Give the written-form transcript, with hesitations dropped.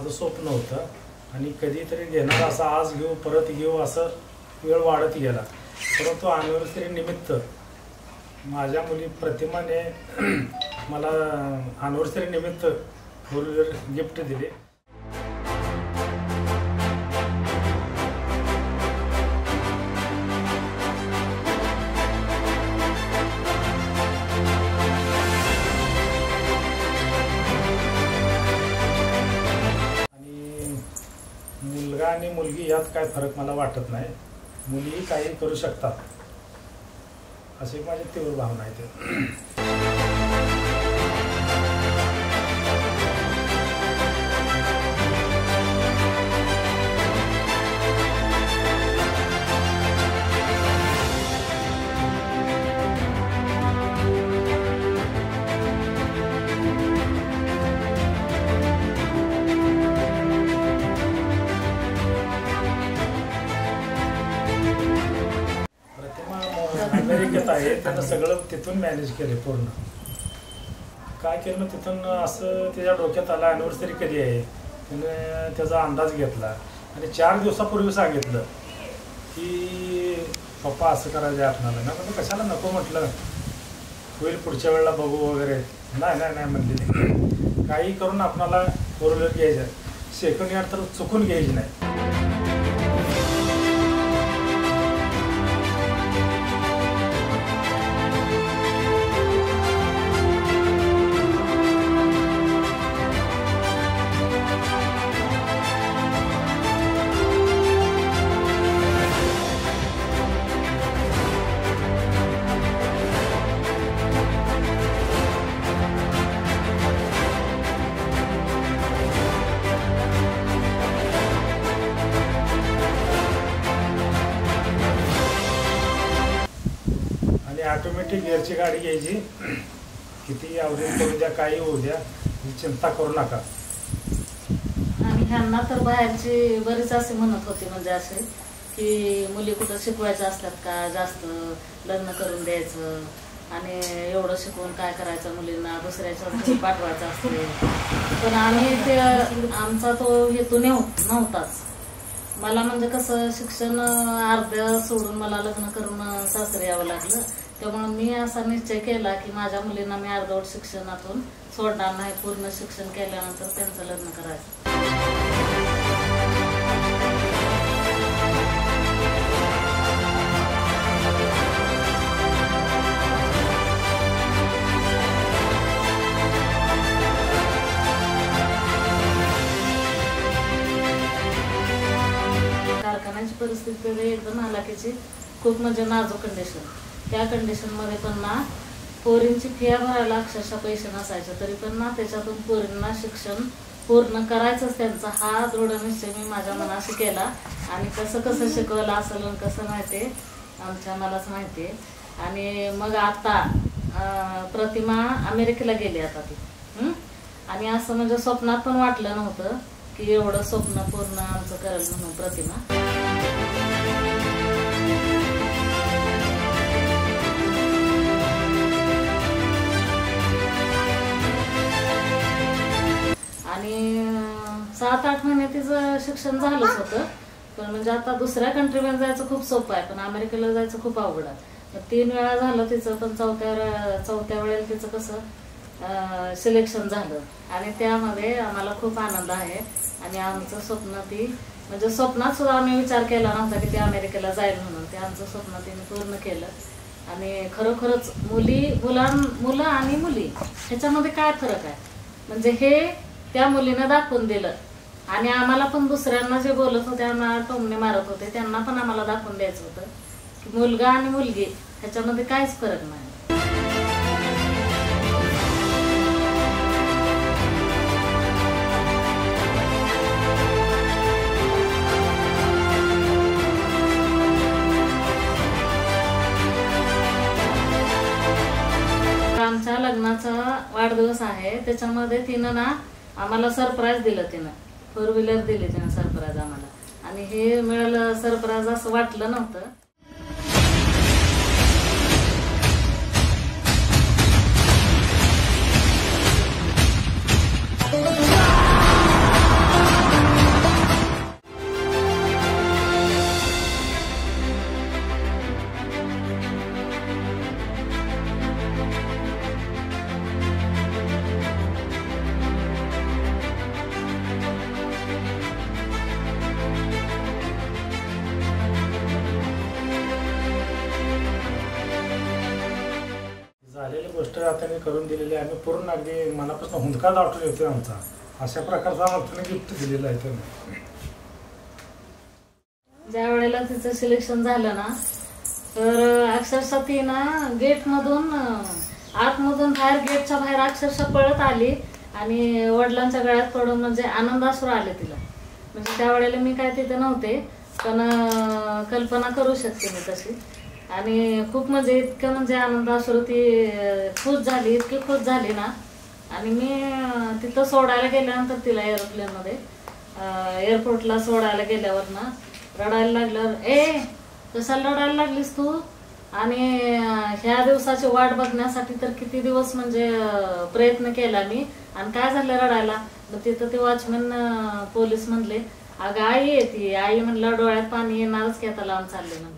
माझं स्वप्न होतं आणि कधीतरी घेणार असं आज घेऊ परत घेऊ असं वेळ वाढत गेला। परंतु अॅनिव्हर्सरी निमित्त माझ्या मुली प्रतिमाने मला अॅनिव्हर्सरी निमित्त 4 व्हीलर गिफ्ट दिले। मुलगा आणि मुलगी यात काय फरक मला वाटत नाही, मुलीही काही करू शकतात अशी माझी तीव्र भावना आहे। अमेरिकेत आहे, त्यानं सगळं तिथून मॅनेज केले पूर्ण। काय केलं मग तिथून असं त्याच्या डोक्यात आलं अॅनिव्हर्सरी कधी आहे, त्याने त्याचा अंदाज घेतला आणि 4 दिवसापूर्वी सांगितलं की पप्पा असं करायचं आहे आपल्याला ना। म्हणजे कशाला नको म्हटलं, होईल पुढच्या वेळेला बघू वगैरे। नाही नाही नाही म्हणले, काही करून आपल्याला 4 व्हीलर घ्यायचं, सेकंड हँड तर चुकून घ्यायची नाही। ऑटोमॅटिक गिअरची गाडी घ्यायची, किती ॲव्हरेज करू द्या काही होऊ द्या, चिंता करू नका। आणि ह्यांना तर बाहेरची बरीच असे म्हणत होते, म्हणजे असे की मुली कुठं शिकवायच्या असतात का, जास्त लग्न करून द्यायचं आणि एवढं शिकवून काय करायचं, मुलींना दुसऱ्याच्या घरी पाठवायचं असते। पण आम्ही ते आमचा तो हेतू नव्हताच। मला म्हणजे कसं शिक्षण अर्ध सोडून मला लग्न करून सासरी यावं लागलं, त्यामुळे मी असा निश्चय केला की माझ्या मुलींना मी अर्धवट शिक्षणातून सोडणार नाही, पूर्ण शिक्षण केल्यानंतर त्यांचं लग्न करायचं। कारखान्याची परिस्थिती एकदम हालाकीची, खूप म्हणजे नाजूक कंडिशन। त्या कंडिशनमध्ये पण ना पोरींची फिया भरायला अक्षरशः पैसे नसायचे, तरी पण ना त्याच्यातून पोरींना शिक्षण पूर्ण करायचंच त्यांचा हा दृढ निश्चय मी माझ्या मनाशी केला। आणि कसं कसं शिकवलं असेल आणि कसं माहिती आमच्या मलाच माहिती आहे। आणि मग आता प्रतिमा अमेरिकेला गेली आता ती, आणि असं म्हणजे स्वप्नात पण वाटलं नव्हतं की एवढं स्वप्न पूर्ण आमचं करेल म्हणून प्रतिमा। आणि 7-8 महिने तिचं शिक्षण झालंच होतं, पण म्हणजे आता दुसऱ्या कंट्रीमध्ये जायचं खूप सोपं आहे, पण अमेरिकेला जायचं खूप अवघड आहे। 3 वेळा झालं तिचं, पण चौथ्या वेळेला तिचं कसं सिलेक्शन झालं आणि त्यामध्ये आम्हाला खूप आनंद आहे। आणि आमचं स्वप्न ती म्हणजे स्वप्नात सुद्धा आम्ही विचार केला नव्हता की ती अमेरिकेला जाईल म्हणून, ते आमचं स्वप्न तिने पूर्ण केलं। आणि खरोखरच मुलं आणि मुली ह्याच्यामध्ये काय फरक आहे म्हणजे हे त्या मुलीनं दाखवून दिलं। आणि आम्हाला पण दुसऱ्यांना जे बोलत होते, आम्हाला टोमणे मारत होते, त्यांना पण आम्हाला दाखवून द्यायचं होतं की मुलगा आणि मुलगी ह्याच्यामध्ये काहीच फरक नाही। आमच्या लग्नाचा वाढदिवस आहे, त्याच्यामध्ये तिनं ना आम्हाला सरप्राईज दिलं, तिनं 4 व्हीलर दिली तिनं सरप्राईज आम्हाला। आणि हे मिळालं सरप्राईज असं वाटलं नव्हतं। झालेली गोष्ट आता मी करून दिलेली आहे. आम्ही पूर्ण अगदी मनापासून हुंदका दाटून येतो आमचा. अशा प्रकारचा आम्हाला गिफ्ट दिलेलं आहे त्यांनी. ज्या वेळेला तिचं सिलेक्शन झालं ना, तर अक्षरशः ती ना गेटमधून आतमधून बाहेर, गेटच्या बाहेर अक्षरशः पळत आली आणि वडिलांच्या गळ्यात पडून म्हणजे आनंदाश्रू आले तिला. म्हणजे त्यावेळेला मी काय तिथे नव्हते, पण कल्पना करू शकते मी तशी. आणि खूप म्हणजे इतकं म्हणजे आनंदाश्रू ती खुश झाली, इतकी खुश झाली ना. आणि मी तिथं सोडायला गेल्यानंतर तिला एरोप्लेनमध्ये एअरपोर्टला सोडायला गेल्यावर ना रडायला लागलं. कशाला रडायला लागलीस तू? आणि ह्या दिवसाची वाट बघण्यासाठी तर किती दिवस म्हणजे प्रयत्न केला मी, आणि काय झालं रडायला? मग तिथं ते वॉचमॅन पोलीस म्हणले, अगं आई आहे ती. आई म्हणलं डोळ्यात पाणी येणारच की आता लांब चालले म्हणलं.